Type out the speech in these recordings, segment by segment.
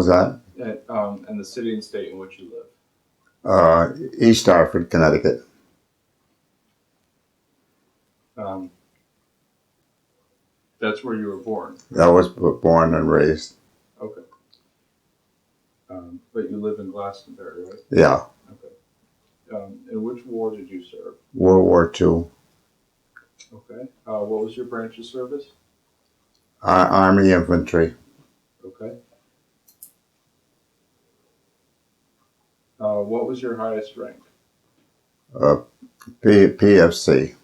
Was that? And the city and state in which you live. East Alfred, Connecticut. Um, that's where you were born. I was born and raised. Okay. But you live in Glastonbury, right? Yeah. Okay. In which war did you serve? World War II. Okay. What was your branch of service? Army infantry. Okay. What was your highest rank? PFC.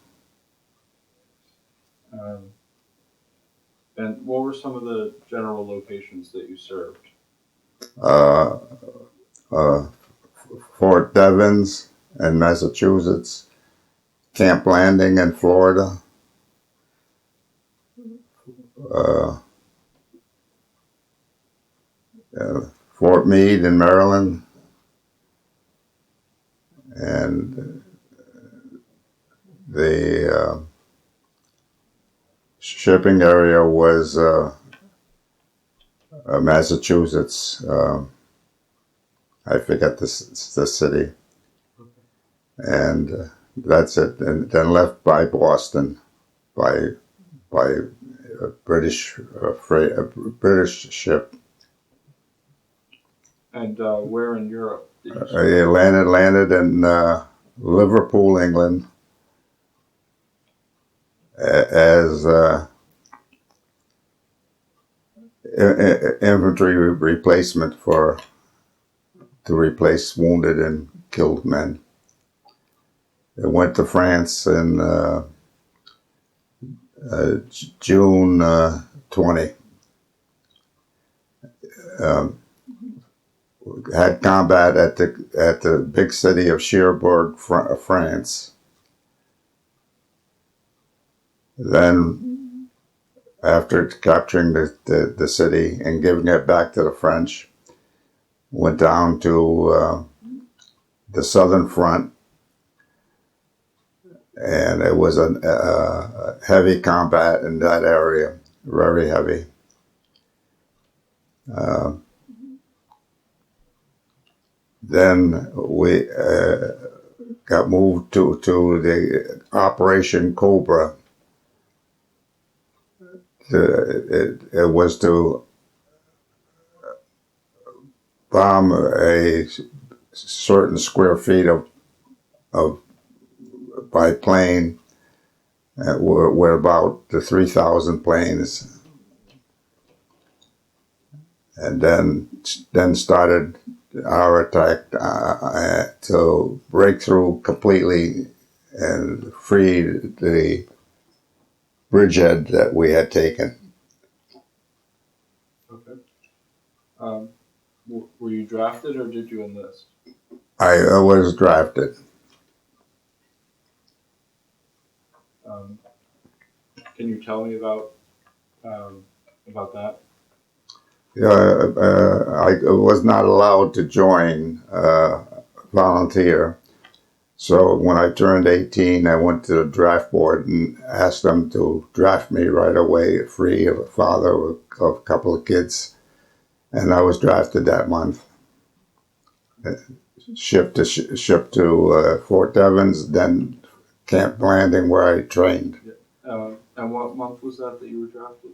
And what were some of the general locations that you served? Uh, uh, Fort Devens in Massachusetts. Camp Landing in Florida. Uh, Fort Meade in Maryland. And the shipping area was Massachusetts. I forget the city. And that's it. And then left by Boston by a British British ship. And where in Europe did you serve? It landed in Liverpool, England, as infantry replacement to replace wounded and killed men. It went to France in June 20. Had combat at the big city of Cherbourg, France. Then, after capturing the city and giving it back to the French, went down to the Southern Front, and it was a heavy combat in that area, very heavy. Then we got moved to the Operation Cobra. It was to bomb a certain square feet of by plane. We're about the 3,000 planes, and then started our attack to break through completely and free the bridgehead that we had taken. Okay. Were you drafted or did you enlist? I was drafted. Can you tell me about that? I was not allowed to join volunteer. So when I turned 18, I went to the draft board and asked them to draft me right away, free of a father of a couple of kids. And I was drafted that month. Shipped to Fort Devens, then Camp Landing where I trained. And what month was that you were drafted?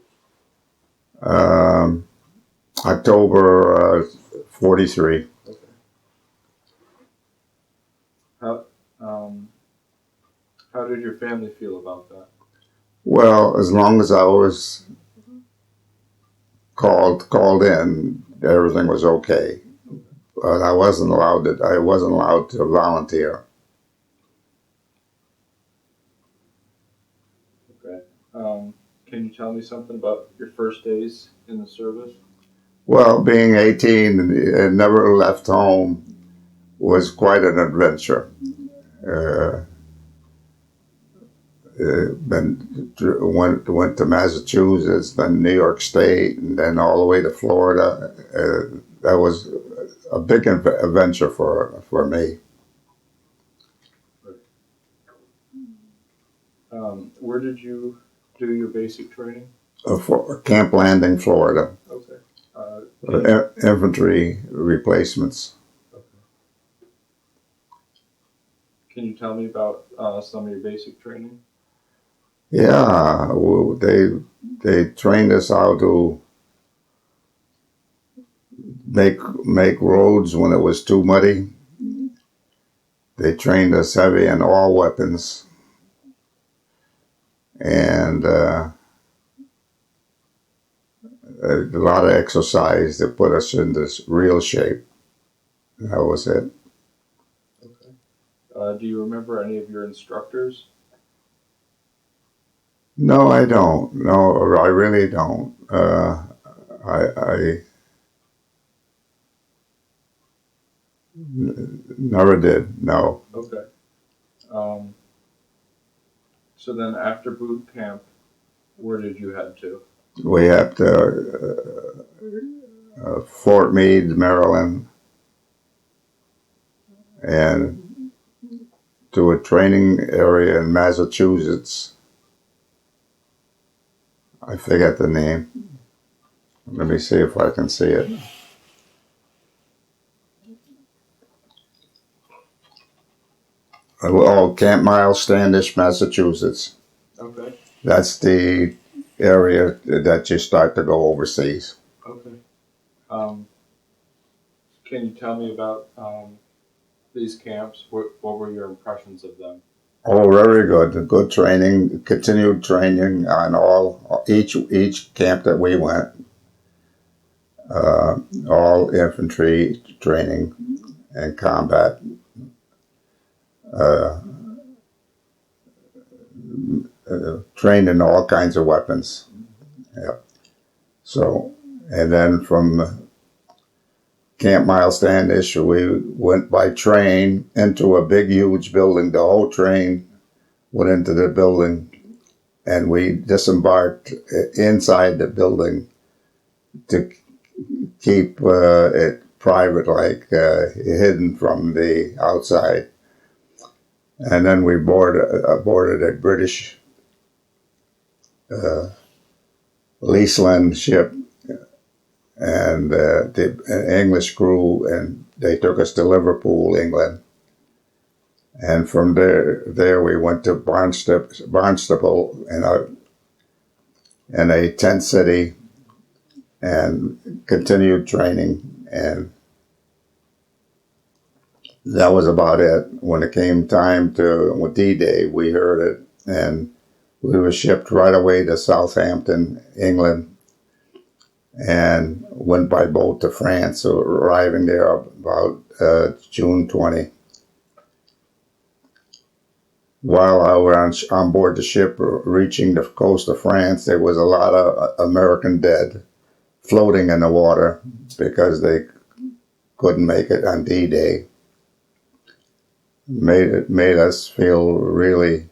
October 43. Okay. How did your family feel about that? Well, as long as I was called in, everything was okay. But I wasn't allowed to volunteer. Okay. Can you tell me something about your first days in the service? Well, being 18 and never left home was quite an adventure. Went to Massachusetts, then New York State, and then all the way to Florida. That was a big adventure for me. Where did you do your basic training? For Camp Landing, Florida. Okay. Can you, infantry replacements. okay. Can you tell me about some of your basic training? Yeah, well, they trained us how to make roads when it was too muddy. They trained us heavy in all weapons, and a lot of exercise that put us in this real shape. That was it. Okay. Do you remember any of your instructors? No, I don't. No, I really don't. I never did. No. Okay. Um, so then after boot camp, where did you head to? We had Fort Meade, Maryland, and to a training area in Massachusetts. I forget the name. Let me see if I can see it. Oh, Camp Miles Standish, Massachusetts. Okay. That's the area that you start to go overseas. Okay. Um, can you tell me about these camps? What were your impressions of them? Oh, very good. Good training, continued training on each camp that we went. All infantry training and combat. Uh, Trained in all kinds of weapons. Yep. So, and then from Camp Miles Standish, we went by train into a big, huge building. The whole train went into the building, and we disembarked inside the building to keep it private, like hidden from the outside. And then we boarded a British Leaseland ship and the English crew, and they took us to Liverpool, England. And from there we went to Barnstaple in a tent city and continued training. And that was about it. When it came time with D-Day, we heard it, and we were shipped right away to Southampton, England, and went by boat to France, so arriving there about June 20. While I was on board the ship reaching the coast of France, there was a lot of American dead floating in the water because they couldn't make it on D-Day. Made us feel really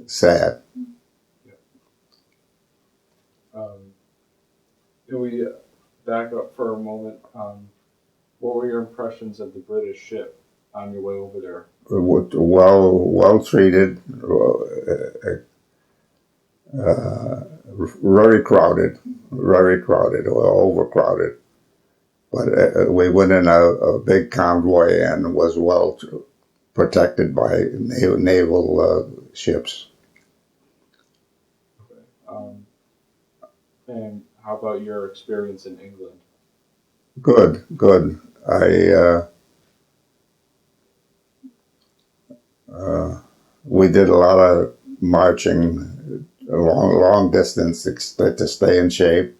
sad. Can we back up for a moment? What were your impressions of the British ship on your way over there? Well treated, very crowded, or overcrowded. But we went in a big convoy and was well protected by naval ships. Okay. And how about your experience in England? Good, good. We did a lot of marching, long distance to stay in shape,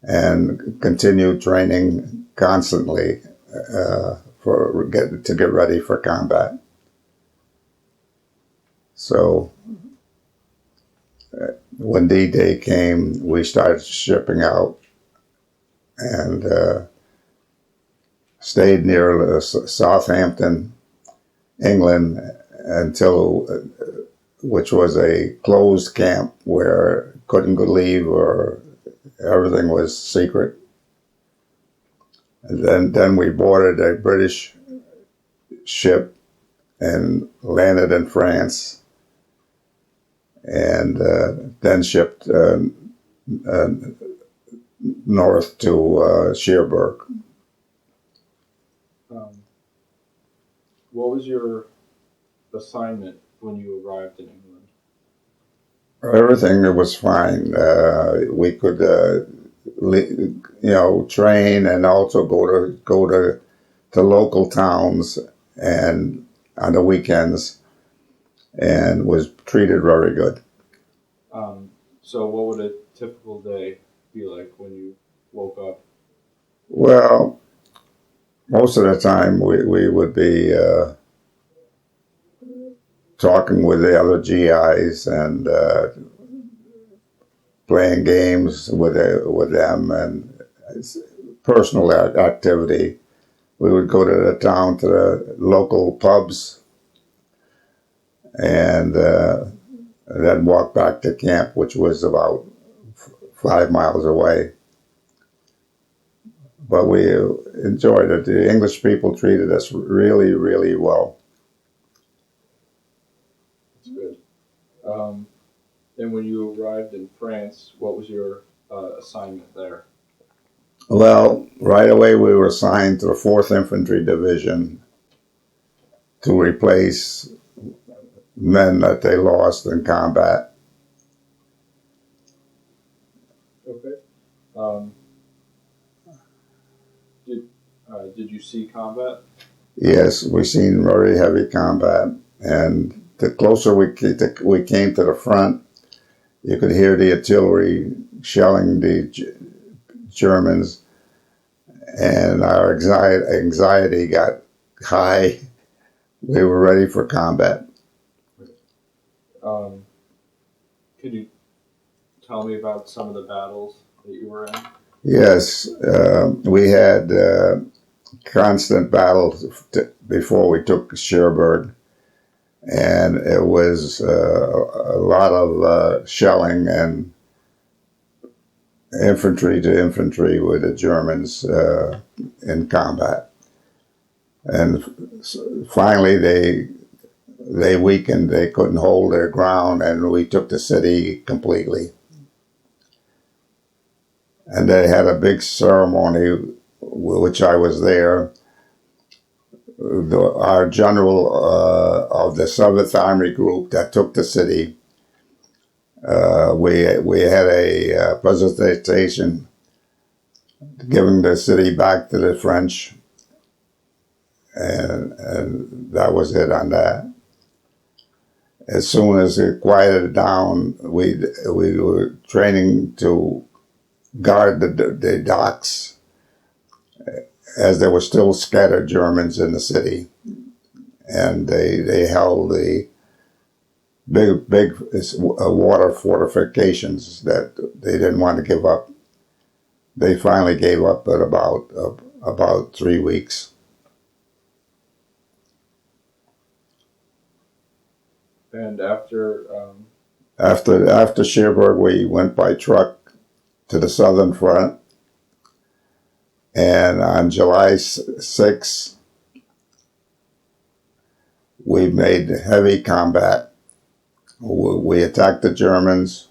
and continued training constantly to get ready for combat. So when D-Day came, we started shipping out and stayed near Southampton, England, which was a closed camp where couldn't leave, or everything was secret. And then we boarded a British ship and landed in France, and then shipped north to Cherbourg. What was your assignment when you arrived in England? Everything was fine. We could, train and also go to local towns and on the weekends, and was treated very good. So what would a typical day be like when you woke up? Well, most of the time we would be talking with the other GIs and playing games with them and personal activity. We would go to the town, to the local pubs, and then walk back to camp, which was about 5 miles away. But we enjoyed it. The English people treated us really, really well. That's good. And when you arrived in France, what was your assignment there? Well, right away we were assigned to the 4th Infantry Division to replace men that they lost in combat. Okay. Did you see combat? Yes, we seen very heavy combat, and the closer we came to the front, you could hear the artillery shelling the Germans, and our anxiety got high. We were ready for combat. Could you tell me about some of the battles that you were in? Yes, we had constant battles before we took Cherbourg, and it was a lot of shelling and infantry to infantry with the Germans in combat. And finally they weakened, they couldn't hold their ground, and we took the city completely. And they had a big ceremony, which I was there. Our general of the 7th Army Group that took the city, we had a presentation giving the city back to the French, and that was it on that. As soon as it quieted down, we were training to guard the docks, as there were still scattered Germans in the city, and they held the big water fortifications that they didn't want to give up. They finally gave up at about 3 weeks. And after Cherbourg, we went by truck to the southern front, and on July 6th, we made heavy combat. We attacked the Germans,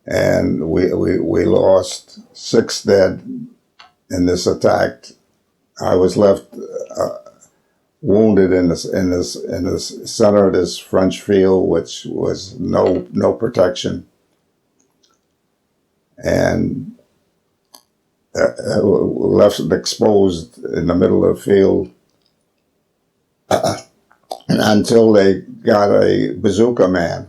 and we lost 6 dead in this attack. I was left wounded in the center of this French field, which was no protection, and left exposed in the middle of the field until they got a bazooka man.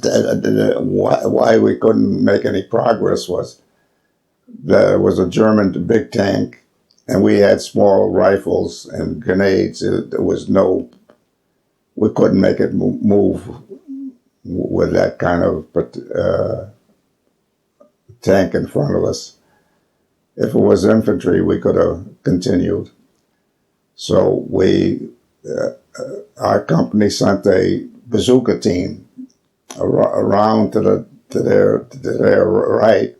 Why we couldn't make any progress was there was a German big tank, and we had small rifles and grenades. We couldn't make it move with that kind of tank in front of us. If it was infantry, we could have continued. So our company sent a bazooka team around to their right,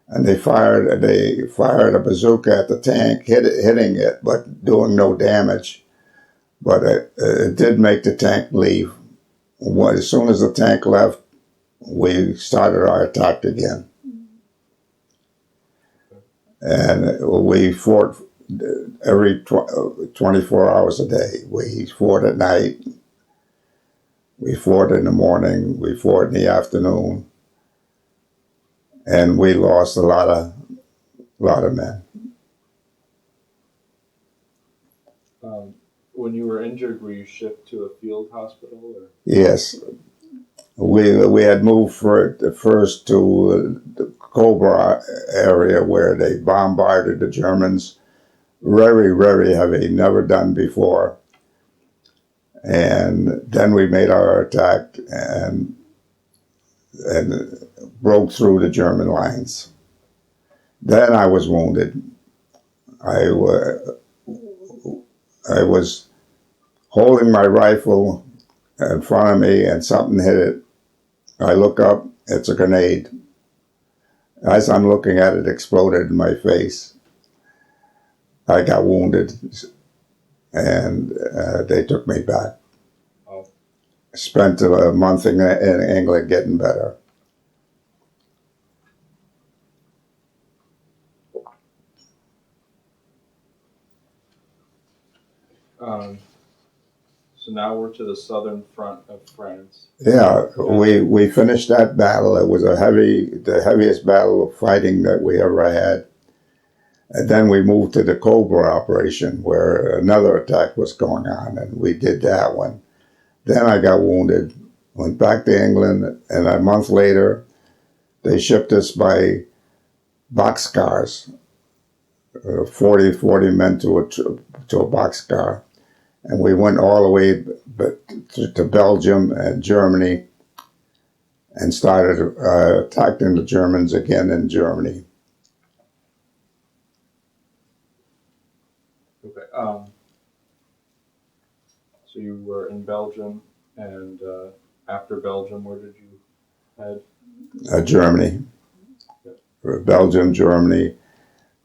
and they fired a bazooka at the tank, hitting it, but doing no damage. But it did make the tank leave. As soon as the tank left, we started our attack again. And we fought every 24 hours a day. We fought at night, we fought in the morning, we fought in the afternoon, and we lost a lot of men. When you were injured, were you shipped to a field hospital? Or? Yes, we had moved first to the Cobra area where they bombarded the Germans, very, very heavy, never done before. And then we made our attack and broke through the German lines. Then I was wounded. I was holding my rifle in front of me and something hit it. I look up, it's a grenade. As I'm looking at it, exploded in my face. I got wounded and they took me back. Oh. Spent a month in England getting better. So now we're to the southern front of France. Yeah, we finished that battle. It was the heaviest battle of fighting that we ever had. And then we moved to the Cobra operation where another attack was going on, and we did that one. Then I got wounded, went back to England, and a month later, they shipped us by boxcars, 40 men to a boxcar. And we went all the way to Belgium and Germany and started attacking the Germans again in Germany. Okay. So you were in Belgium, and after Belgium, where did you head? Germany. Yep. Belgium, Germany.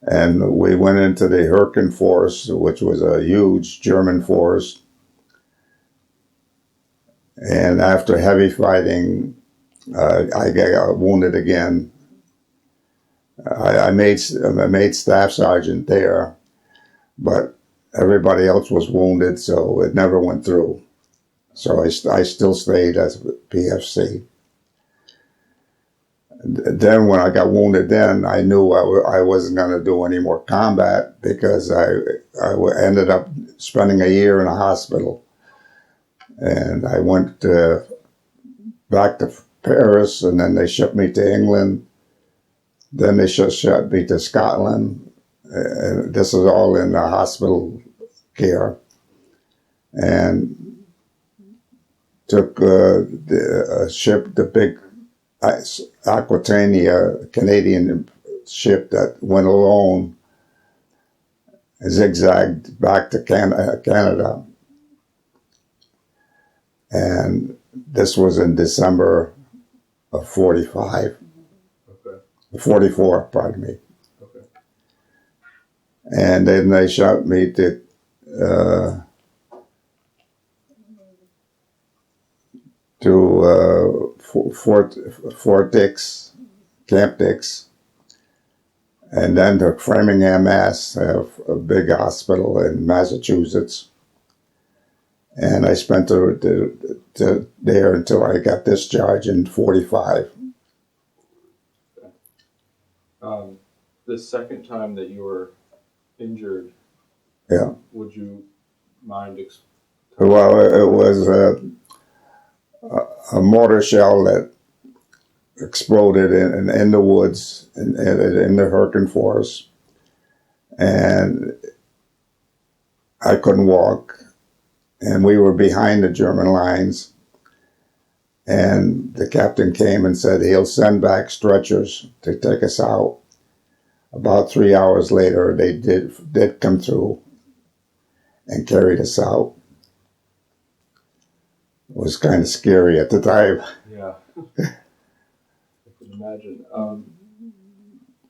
And we went into the Hurricane Force, which was a huge German force. And after heavy fighting, I got wounded again. I made staff sergeant there, but everybody else was wounded, so it never went through. So I still stayed as PFC. Then when I got wounded, then I knew I wasn't going to do any more combat because I ended up spending a year in a hospital. And I went back to Paris, and then they shipped me to England. Then they shipped me to Scotland. And this is all in the hospital care. And took the big Aquitania Canadian ship that went alone, zigzagged back to Canada. And this was in December of 45. Okay. 44, pardon me. Okay. And then they shipped me to Fort Dix, Camp Dix, and then to Framingham, Mass, a big hospital in Massachusetts. And I spent there until I got discharged in 45. The second time that you were injured, Yeah. would you mind Well, it was a mortar shell that exploded in the woods in the Hurricane Forest, and I couldn't walk, and we were behind the German lines, and the captain came and said he'll send back stretchers to take us out. About 3 hours later, they did come through and carried us out. It was kind of scary at the time. Yeah. I can imagine.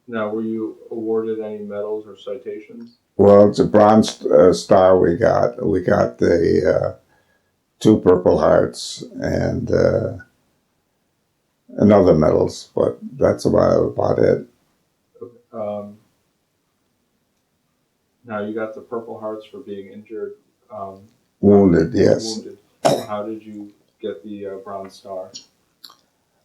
Now, were you awarded any medals or citations? Well, it's a Bronze Star we got. We got the 2 Purple Hearts and other medals, but that's about it. Okay. Now you got the Purple Hearts for being injured, Wounded, yes. wounded. How did you get the Bronze Star?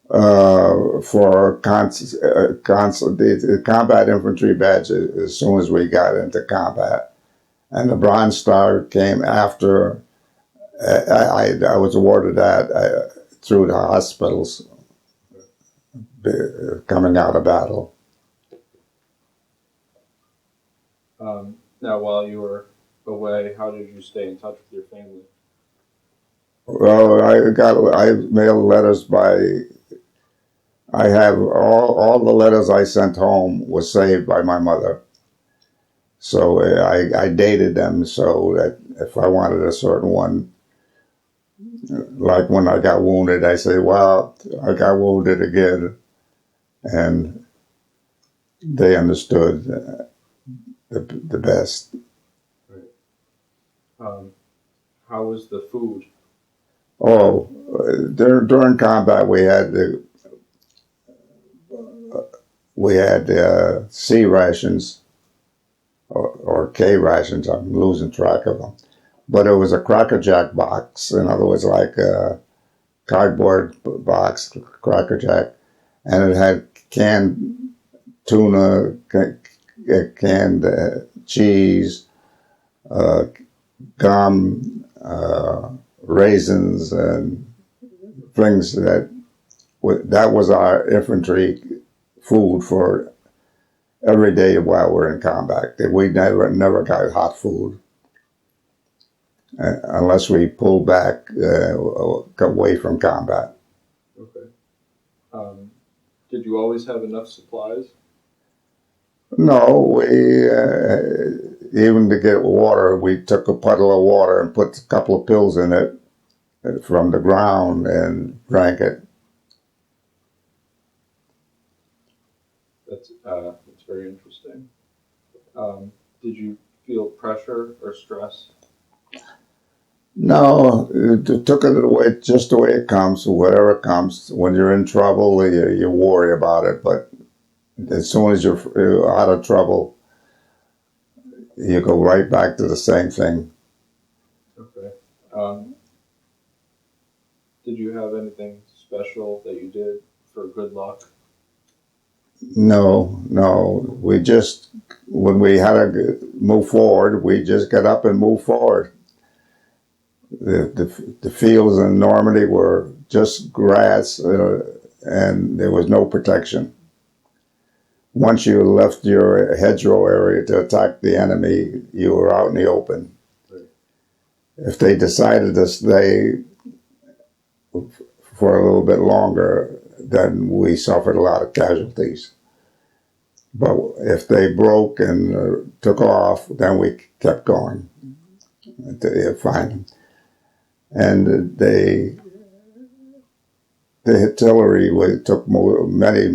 For the combat infantry badge as soon as we got into combat. And the Bronze Star came after I was awarded that through the hospitals coming out of battle. Now, while you were away, how did you stay in touch with your family? Well, I mailed letters by. I have all the letters I sent home was saved by my mother. So I dated them so that if I wanted a certain one, like when I got wounded, I say, well, I got wounded again. And they understood the best. Right. How was the food? Oh, during combat we had C rations or K rations. I'm losing track of them. But it was a Cracker Jack box. In other words, like a cardboard box, Cracker Jack. And it had canned tuna, canned cheese, gum, raisins, and things that was our infantry food for every day while we're in combat. We never got hot food unless we pulled back away from combat. Okay. Did you always have enough supplies? No, we even to get water, we took a puddle of water and put a couple of pills in it from the ground and drank it. That's very interesting. Did you feel pressure or stress? No, it took it away just the way it comes, whatever comes. When you're in trouble, you worry about it, but as soon as you're out of trouble, you go right back to the same thing. Okay. Did you have anything special that you did for good luck? No. We just, when we had to move forward, we just got up and moved forward. The fields in Normandy were just grass, and there was no protection. Once you left your hedgerow area to attack the enemy, you were out in the open. Right. If they decided to stay for a little bit longer, then we suffered a lot of casualties. But if they broke and took off, then we kept going to find them. And the artillery took many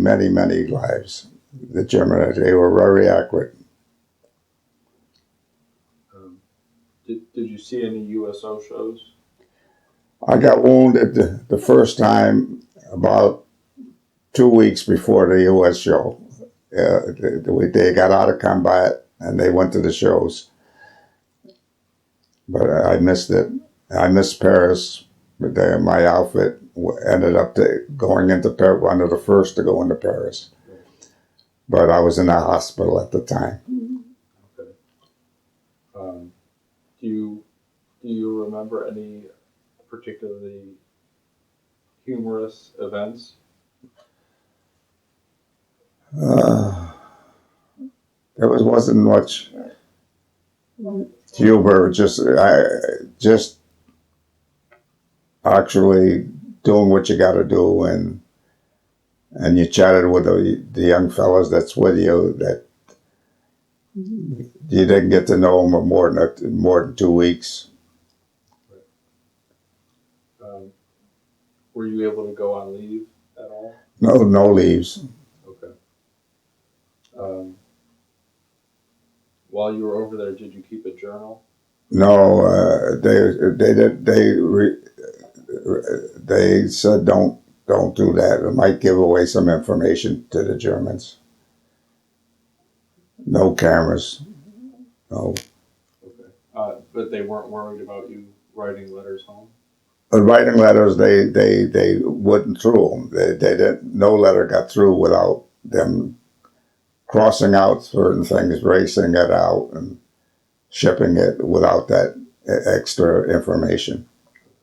lives. The German, they were very accurate. Did you see any USO shows? I got wounded the first time about 2 weeks before the U.S. show. They got out of combat and they went to the shows. But I missed it. I missed Paris. But my outfit ended up going into Paris, one of the first to go into Paris. But I was in a hospital at the time. Okay. Do you remember any particularly humorous events? There wasn't much humor. Just actually doing what you got to do, and you chatted with the young fellas that's with you that you didn't get to know them more than 2 weeks. Were you able to go on leave at all? No leaves. Okay. While you were over there, did you keep a journal? No, they said don't do that. It might give away some information to the Germans. No cameras. No. Okay. But they weren't worried about you writing letters home? Writing letters, they wouldn't through them. They didn't. No letter got through without them crossing out certain things, racing it out, and shipping it without that extra information.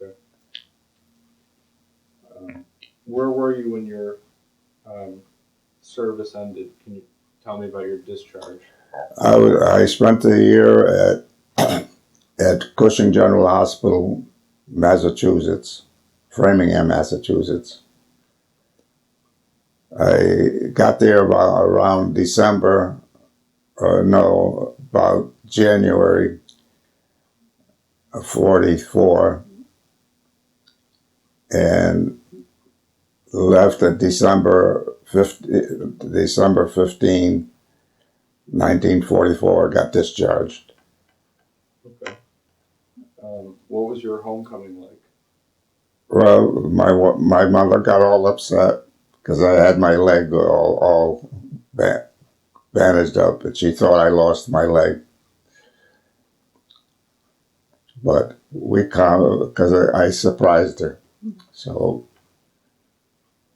Okay. Where were you when your um, service ended? Can you tell me about your discharge? I spent a year at Cushing General Hospital, Massachusetts, Framingham, Massachusetts. I got there around December, or no, about January of 44, and left at December 15, 1944, got discharged. Okay. What was your homecoming like? Well, my mother got all upset because I had my leg all bandaged up, and she thought I lost my leg. But we calm because I surprised her, so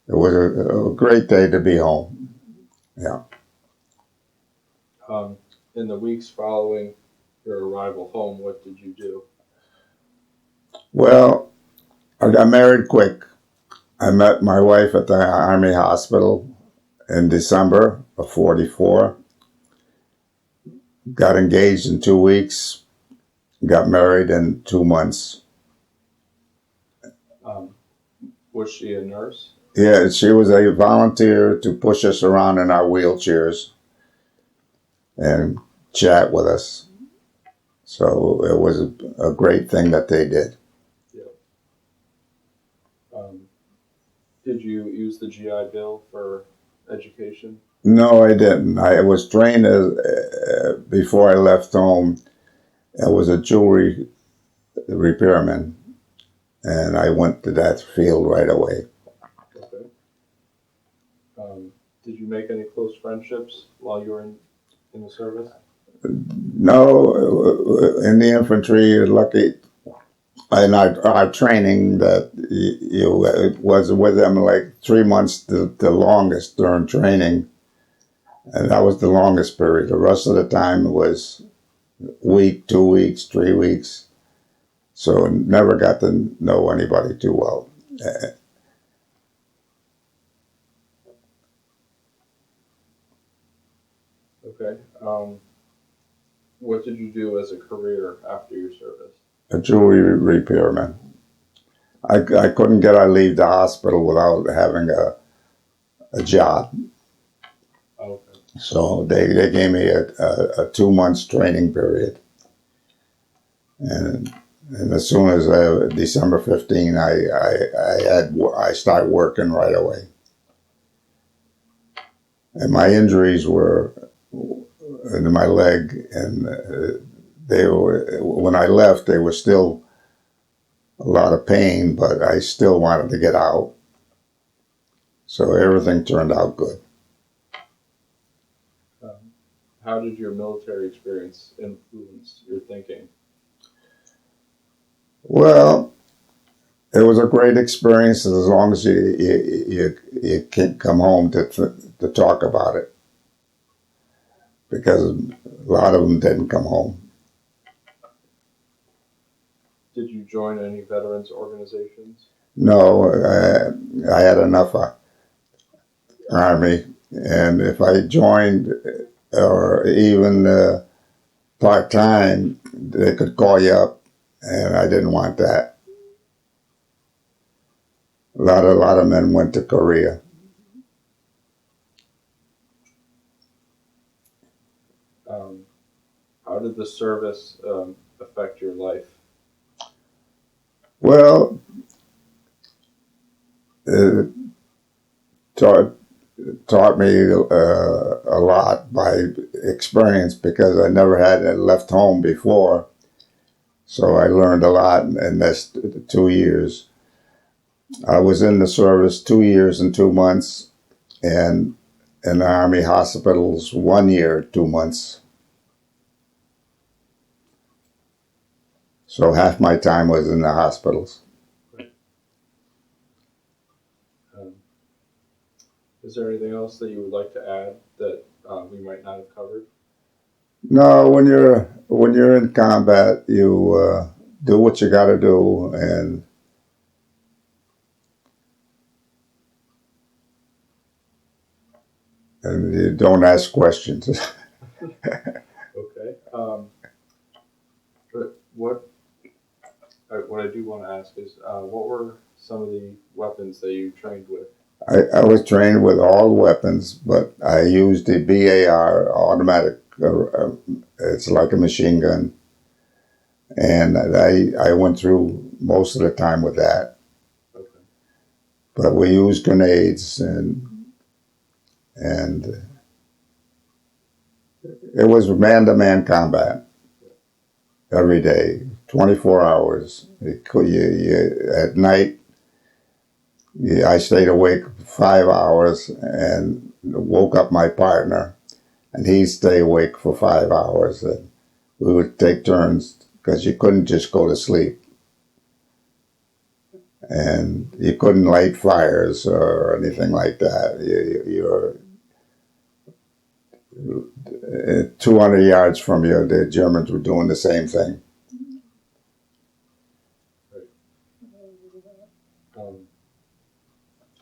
it was a great day to be home. Yeah. In the weeks following your arrival home, what did you do? Well, I got married quick. I met my wife at the Army Hospital in December of 44. Got engaged in 2 weeks. Got married in 2 months. Was she a nurse? Yeah, she was a volunteer to push us around in our wheelchairs and chat with us. So it was a great thing that they did. Yeah. Did you use the GI Bill for education? No, I didn't. I was trained as before I left home. I was a jewelry repairman, and I went to that field right away. Okay. Did you make any close friendships while you were in the service? No, in the infantry, you're lucky. In our training, that you was with them like 3 months, the longest during training, and that was the longest period. The rest of the time was week, 2 weeks, 3 weeks. So never got to know anybody too well. Okay. What did you do as a career after your service? A jewelry repairman. I couldn't get to leave the hospital without having a job. Okay. So they gave me a 2 months training period. And as soon as December 15, I started working right away. And my injuries were in my leg, and they were, when I left, they were still a lot of pain, but I still wanted to get out. So everything turned out good. How did your military experience influence your thinking? Well, it was a great experience as long as you can come home to talk about it, because a lot of them didn't come home. Did you join any veterans organizations? No, I had enough Army, and if I joined or even part-time, they could call you up, and I didn't want that. A lot of men went to Korea. How did the service affect your life? Well, it taught me a lot by experience, because I never had left home before. So I learned a lot in this 2 years. I was in the service 2 years and 2 months, and in the Army hospitals 1 year, 2 months. So half my time was in the hospitals. Um, is there anything else that you would like to add that we might not have covered? No, when you're in combat, you do what you got to do, and you don't ask questions. Okay. But what I do want to ask is, what were some of the weapons that you trained with? I was trained with all weapons, but I used the BAR automatic. It's like a machine gun, and I went through most of the time with that. Okay. But we used grenades, and it was man-to-man combat every day, 24 hours. At night, I stayed awake 5 hours and woke up my partner, and he'd stay awake for 5 hours. And we would take turns because you couldn't just go to sleep. And you couldn't light fires or anything like that. You're 200 yards from you, the Germans were doing the same thing. Um,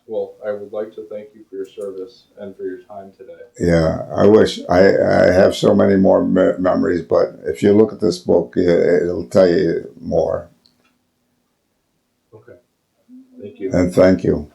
well, I would like to thank you for your service and for your time today. Yeah, I wish I have so many more memories, but if you look at this book, it'll tell you more. Okay. Thank you. And thank you.